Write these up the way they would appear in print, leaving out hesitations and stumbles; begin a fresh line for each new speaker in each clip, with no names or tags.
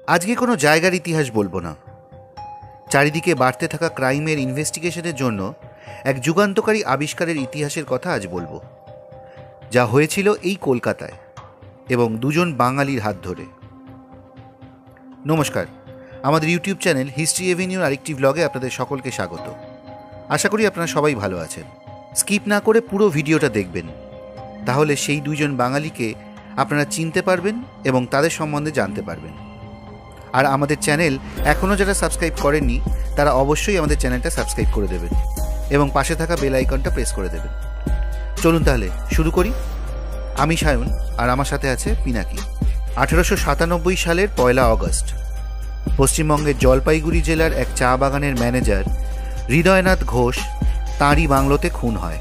আজকে কোনো জায়গার ইতিহাস বলবো না, চারিদিকে বাড়তে থাকা ক্রাইমের ইনভেস্টিগেশনের জন্য এক যুগান্তকারী আবিষ্কারের ইতিহাসের কথা আজ বলবো, যা হয়েছিল এই কলকাতায় এবং দুজন বাঙালির হাত ধরে। নমস্কার, আমাদের ইউটিউব চ্যানেল হিস্ট্রি এভিনিউর আরেকটি ব্লগে আপনাদের সকলকে স্বাগত। আশা করি আপনারা সবাই ভালো আছেন। স্কিপ না করে পুরো ভিডিওটা দেখবেন, তাহলে সেই দুইজন বাঙালিকে আপনারা চিনতে পারবেন এবং তাদের সম্বন্ধে জানতে পারবেন। আর আমাদের চ্যানেল এখনও যারা সাবস্ক্রাইব করেননি তারা অবশ্যই আমাদের চ্যানেলটা সাবস্ক্রাইব করে দেবেন এবং পাশে থাকা বেল আইকনটা প্রেস করে দেবেন। চলুন তাহলে শুরু করি। আমি সায়ন, আর আমার সাথে আছে পিনাকি। 1897 সালের 1 আগস্ট পশ্চিমবঙ্গের জলপাইগুড়ি জেলার এক চা বাগানের ম্যানেজার হৃদয়নাথ ঘোষ তাঁরই বাংলোতে খুন হয়।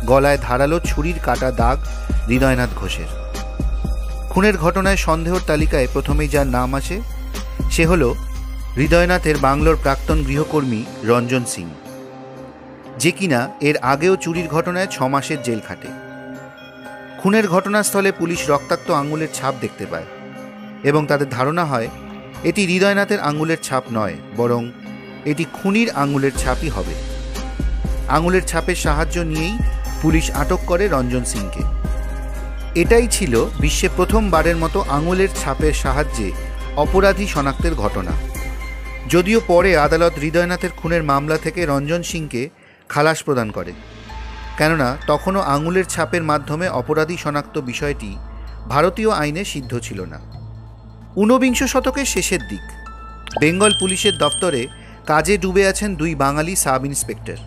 গলায় ধারালো ছুরির কাটা দাগ হৃদয়নাথ ঘোষের। খুনের ঘটনায় সন্দেহর তালিকায় প্রথমেই যার নাম আসে সে হল হৃদয়নাথের বাংলোর প্রাক্তন গৃহকর্মী রঞ্জন সিং, যে কিনা এর আগেও চুরির ঘটনায় 6 মাসের জেল খাটে। খুনের ঘটনাস্থলে পুলিশ রক্তাক্ত আঙুলের ছাপ দেখতে পায় এবং তাদের ধারণা হয় এটি হৃদয়নাথের আঙুলের ছাপ নয়, বরং এটি খুনির আঙুলের ছাপই হবে। আঙুলের ছাপের সাহায্য নিয়েই পুলিশ আটক করে রঞ্জন সিংকে। এটাই ছিল বিশ্বে প্রথমবারের মতো আঙুলের ছাপের সাহায্যে অপরাধী শনাক্তের ঘটনা। যদিও পরে আদালত হৃদয়নাথের খুনের মামলা থেকে রঞ্জন সিংকে খালাস প্রদান করে, কেননা তখনও আঙুলের ছাপের মাধ্যমে অপরাধী শনাক্ত বিষয়টি ভারতীয় আইনে সিদ্ধ ছিল না। 19বিংশ শতকের শেষের দিক বেঙ্গল পুলিশের দপ্তরে কাজে ডুবে আছেন দুই বাঙালি সাব ইন্সপেক্টর,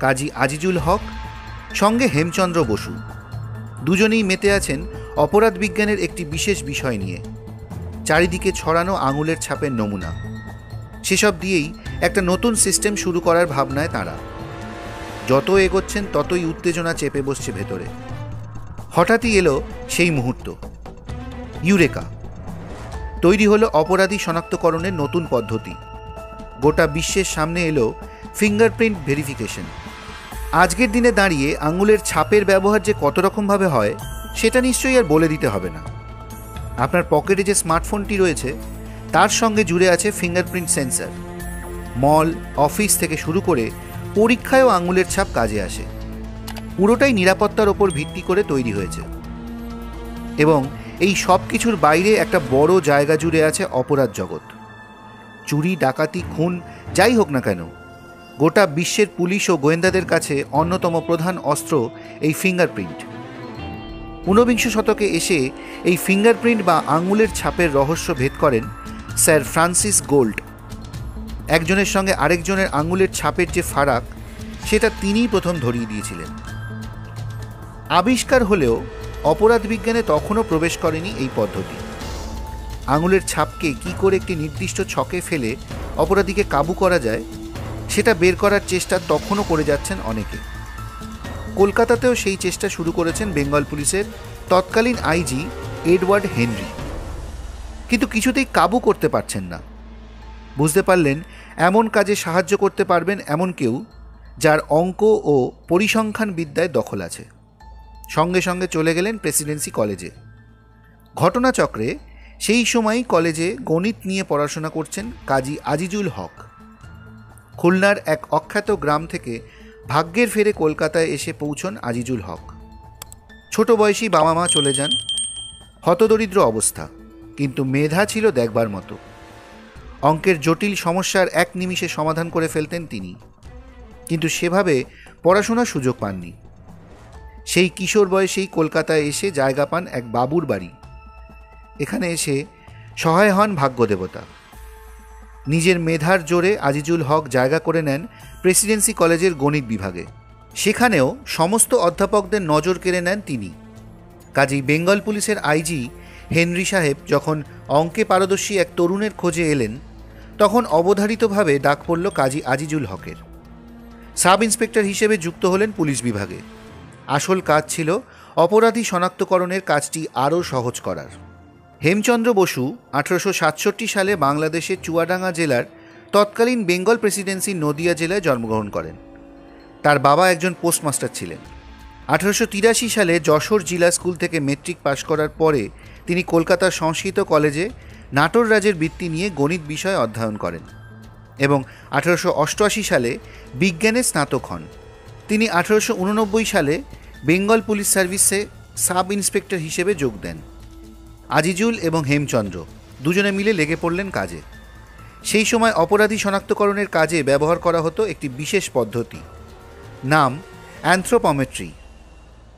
কাজী আজিজুল হক সঙ্গে হেমচন্দ্র বসু। দুজনেই মেতে আছেন অপরাধ বিজ্ঞানের একটি বিশেষ বিষয় নিয়ে, চারিদিকে ছড়ানো আঙুলের ছাপের নমুনা। সেসব দিয়েই একটা নতুন সিস্টেম শুরু করার ভাবনায় তাঁরা। যত এগোচ্ছেন ততই উত্তেজনা চেপে বসছে ভেতরে। হঠাৎই এলো সেই মুহূর্ত। ইউরেকা! তৈরি হলো অপরাধী শনাক্তকরণের নতুন পদ্ধতি। গোটা বিশ্বের সামনে এলো ফিঙ্গারপ্রিন্ট ভেরিফিকেশন। আজকের দিনে দাঁড়িয়ে আঙুলের ছাপের ব্যবহার যে কত রকমভাবে হয় সেটা নিশ্চয়ই আর বলে দিতে হবে না। আপনার পকেটে যে স্মার্টফোনটি রয়েছে তার সঙ্গে জুড়ে আছে ফিঙ্গারপ্রিন্ট সেন্সর। মল, অফিস থেকে শুরু করে পরীক্ষায়ও আঙুলের ছাপ কাজে আসে। পুরোটাই নিরাপত্তার ওপর ভিত্তি করে তৈরি হয়েছে। এবং এই সব কিছুর বাইরে একটা বড় জায়গা জুড়ে আছে অপরাধ জগৎ। চুরি, ডাকাতি, খুন যাই হোক না কেন, গোটা বিশ্বের পুলিশ ও গোয়েন্দাদের কাছে অন্যতম প্রধান অস্ত্র এই ফিঙ্গারপ্রিন্ট। 19বিংশ শতকে এসে এই ফিঙ্গারপ্রিন্ট বা আঙুলের ছাপের রহস্য ভেদ করেন স্যার ফ্রান্সিস গোল্ড। একজনের সঙ্গে আরেকজনের আঙুলের ছাপের যে ফারাক সেটা তিনিই প্রথম ধরিয়ে দিয়েছিলেন। আবিষ্কার হলেও অপরাধ বিজ্ঞানে তখনও প্রবেশ করেনি এই পদ্ধতি। আঙুলের ছাপকে কি করে একটি নির্দিষ্ট ছকে ফেলে অপরাধীকে কাবু করা যায় সেটা বের করার চেষ্টা তখনও করে যাচ্ছেন অনেকে। কলকাতাতেও সেই চেষ্টা শুরু করেছেন বেঙ্গল পুলিশের তৎকালীন আইজি এডওয়ার্ড হেনরি, কিন্তু কিছুতেই কাবু করতে পারছেন না। বুঝতে পারলেন এমন কাজে সাহায্য করতে পারবেন এমন কেউ যার অঙ্ক ও পরিসংখ্যান বিদ্যায় দখল আছে। সঙ্গে সঙ্গে চলে গেলেন প্রেসিডেন্সি কলেজে। ঘটনাচক্রে সেই সময়ই কলেজে গণিত নিয়ে পড়াশোনা করছেন কাজী আজিজুল হক। খুলনার এক অখ্যাত গ্রাম থেকে ভাগ্যের ফেরে কলকাতায় এসে পৌঁছন আজিজুল হক। ছোট বয়সী বাবা মা চলে যান। হতদরিদ্র অবস্থা, কিন্তু মেধা ছিল দেখবার মতো। অঙ্কের জটিল সমস্যার এক নিমিষে সমাধান করে ফেলতেন তিনি, কিন্তু সেভাবে পড়াশোনার সুযোগ পাননি। সেই কিশোর বয়সেই কলকাতায় এসে জায়গা পান এক বাবুর বাড়ি। এখানে এসে সহায় হন ভাগ্যদেবতা। নিজের মেধার জোরে আজিজুল হক জায়গা করে নেন প্রেসিডেন্সি কলেজের গণিত বিভাগে। সেখানেও সমস্ত অধ্যাপকদের নজর কেড়ে নেন তিনি। কাজেই বেঙ্গল পুলিশের আইজি হেনরি সাহেব যখন অঙ্কে পারদর্শী এক তরুণের খোঁজে এলেন, তখন অবধারিতভাবে ডাক পড়ল কাজী আজিজুল হকের। সাব ইন্সপেক্টর হিসেবে যুক্ত হলেন পুলিশ বিভাগে। আসল কাজ ছিল অপরাধী শনাক্তকরণের কাজটি আরও সহজ করার। হেমচন্দ্র বসু 1867 সালে বাংলাদেশের চুয়াডাঙ্গা জেলার তৎকালীন বেঙ্গল প্রেসিডেন্সির নদিয়া জেলায় জন্মগ্রহণ করেন। তার বাবা একজন পোস্টমাস্টার ছিলেন। 1883 সালে যশোর জিলা স্কুল থেকে মেট্রিক পাশ করার পরে তিনি কলকাতার সংস্কৃত কলেজে নাটোর রাজের বৃত্তি নিয়ে গণিত বিষয় অধ্যয়ন করেন এবং 1888 সালে বিজ্ঞানে স্নাতক হন। তিনি 1889 সালে বেঙ্গল পুলিশ সার্ভিসে সাব ইন্সপেক্টর হিসেবে যোগ দেন। আজিজুল এবং হেমচন্দ্র দুজনে মিলে লেগে পড়লেন কাজে। সেই সময় অপরাধী শনাক্তকরণের কাজে ব্যবহার করা হতো একটি বিশেষ পদ্ধতি, নাম অ্যানথ্রোপমেট্রি,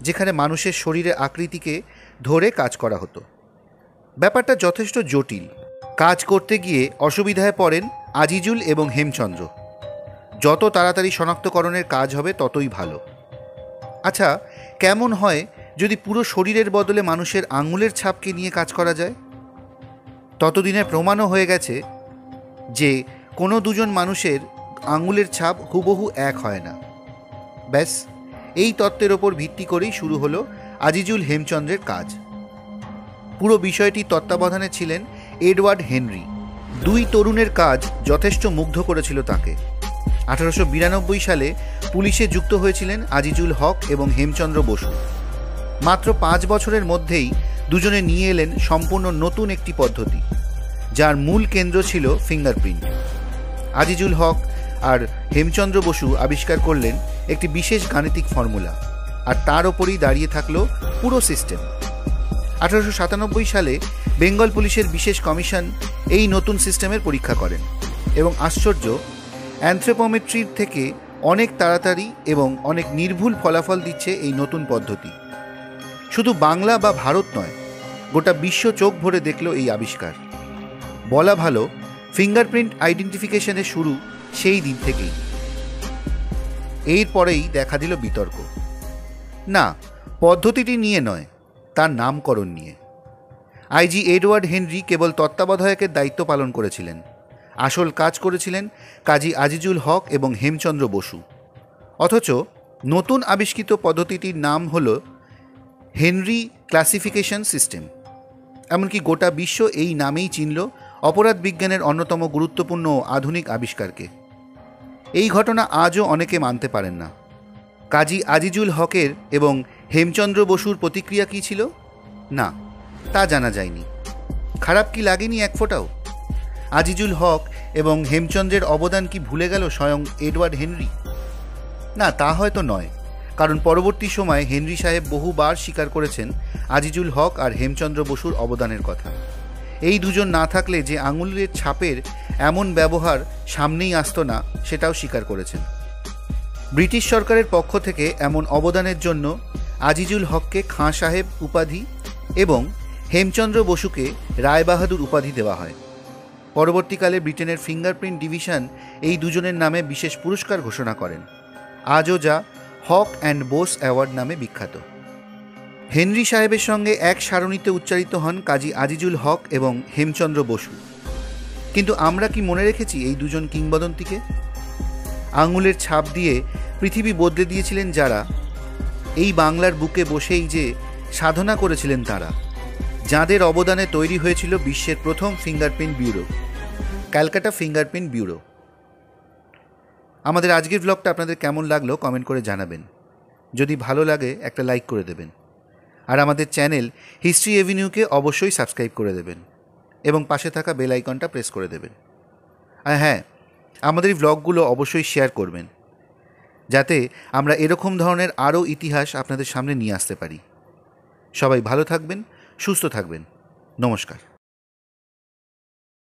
যেখানে মানুষের শরীরের আকৃতিকে ধরে কাজ করা হতো। ব্যাপারটা যথেষ্ট জটিল। কাজ করতে গিয়ে অসুবিধায় পড়েন আজিজুল এবং হেমচন্দ্র। যত তাড়াতাড়ি শনাক্তকরণের কাজ হবে ততই ভালো। আচ্ছা, কেমন হয় যদি পুরো শরীরের বদলে মানুষের আঙুলের ছাপকে নিয়ে কাজ করা যায়? ততদিনে প্রমাণও হয়ে গেছে যে কোনো দুজন মানুষের আঙুলের ছাপ হুবহু এক হয় না। ব্যাস, এই তত্ত্বের ওপর ভিত্তি করেই শুরু হলো আজিজুল হেমচন্দ্রের কাজ। পুরো বিষয়টি তত্ত্বাবধানে ছিলেন এডওয়ার্ড হেনরি। দুই তরুণের কাজ যথেষ্ট মুগ্ধ করেছিল তাকে। 1892 সালে পুলিশে যুক্ত হয়েছিলেন আজিজুল হক এবং হেমচন্দ্র বসু। মাত্র 5 বছরের মধ্যেই দুজনে নিয়ে এলেন সম্পূর্ণ নতুন একটি পদ্ধতি, যার মূল কেন্দ্র ছিল ফিঙ্গারপ্রিন্ট। আজিজুল হক আর হেমচন্দ্র বসু আবিষ্কার করলেন একটি বিশেষ গাণিতিক ফর্মুলা, আর তার ওপরই দাঁড়িয়ে থাকলো পুরো সিস্টেম। 1897 সালে বেঙ্গল পুলিশের বিশেষ কমিশন এই নতুন সিস্টেমের পরীক্ষা করেন এবং আশ্চর্য, অ্যানথ্রোপোমেট্রির থেকে অনেক তাড়াতাড়ি এবং অনেক নির্ভুল ফলাফল দিচ্ছে এই নতুন পদ্ধতি। শুধু বাংলা বা ভারত নয়, গোটা বিশ্ব চোখ ভরে দেখল এই আবিষ্কার। বলা ভালো, ফিঙ্গারপ্রিন্ট আইডেন্টিফিকেশনের শুরু সেই দিন থেকেই। এরপরেই দেখা দিল বিতর্ক। না, পদ্ধতিটি নিয়ে নয়, তার নামকরণ নিয়ে। আইজি এডওয়ার্ড হেনরি কেবল তত্ত্বাবধায়কের দায়িত্ব পালন করেছিলেন, আসল কাজ করেছিলেন কাজী আজিজুল হক এবং হেমচন্দ্র বসু। অথচ নতুন আবিষ্কৃত পদ্ধতিটির নাম হল হেনরি ক্লাসিফিকেশন সিস্টেম। এমনকি গোটা বিশ্ব এই নামেই চিনল অপরাধ বিজ্ঞানের অন্যতম গুরুত্বপূর্ণ আধুনিক আবিষ্কারকে। এই ঘটনা আজও অনেকে মানতে পারেন না। কাজী আজিজুল হকের এবং হেমচন্দ্র বসুর প্রতিক্রিয়া কী ছিল? না, তা জানা যায়নি। খারাপ কি লাগেনি এক ফোঁটাও? আজিজুল হক এবং হেমচন্দ্রের অবদান কি ভুলে গেল স্বয়ং এডওয়ার্ড হেনরি? না, তা হয়তো নয়, কারণ পরবর্তী সময়ে হেনরি সাহেব বহুবার স্বীকার করেছেন আজিজুল হক আর হেমচন্দ্র বসুর অবদানের কথা। এই দুজন না থাকলে যে আঙুলের ছাপের এমন ব্যবহার সামনেই আসতো না, সেটাও স্বীকার করেছেন। ব্রিটিশ সরকারের পক্ষ থেকে এমন অবদানের জন্য আজিজুল হককে খাঁ সাহেব উপাধি এবং হেমচন্দ্র বসুকে রায়বাহাদুর উপাধি দেওয়া হয়। পরবর্তীকালে ব্রিটেনের ফিঙ্গারপ্রিন্ট ডিভিশন এই দুজনের নামে বিশেষ পুরস্কার ঘোষণা করেন, আজও যা হক অ্যান্ড বোস অ্যাওয়ার্ড নামে বিখ্যাত। হেনরি সাহেবের সঙ্গে এক সারণিতে উচ্চারিত হন কাজী আজিজুল হক এবং হেমচন্দ্র বসু। কিন্তু আমরা কি মনে রেখেছি এই দুজন কিংবদন্তিকে? আঙুলের ছাপ দিয়ে পৃথিবী বদলে দিয়েছিলেন যারা, এই বাংলার বুকে বসেই যে সাধনা করেছিলেন তারা, যাঁদের অবদানে তৈরি হয়েছিল বিশ্বের প্রথম fingerprint bureau, Calcutta fingerprint bureau. আমাদের আজকের ব্লগটা আপনাদের কেমন লাগলো কমেন্ট করে জানাবেন। যদি ভালো লাগে একটা লাইক করে দেবেন, আর আমাদের চ্যানেল হিস্ট্রি এভিনিউকে অবশ্যই সাবস্ক্রাইব করে দেবেন এবং পাশে থাকা বেল আইকনটা প্রেস করে দেবেন। আর হ্যাঁ, আমাদের এই ব্লগগুলো অবশ্যই শেয়ার করবেন, যাতে আমরা এরকম ধরনের আরও ইতিহাস আপনাদের সামনে নিয়ে আসতে পারি। সবাই ভালো থাকবেন, সুস্থ থাকবেন। নমস্কার।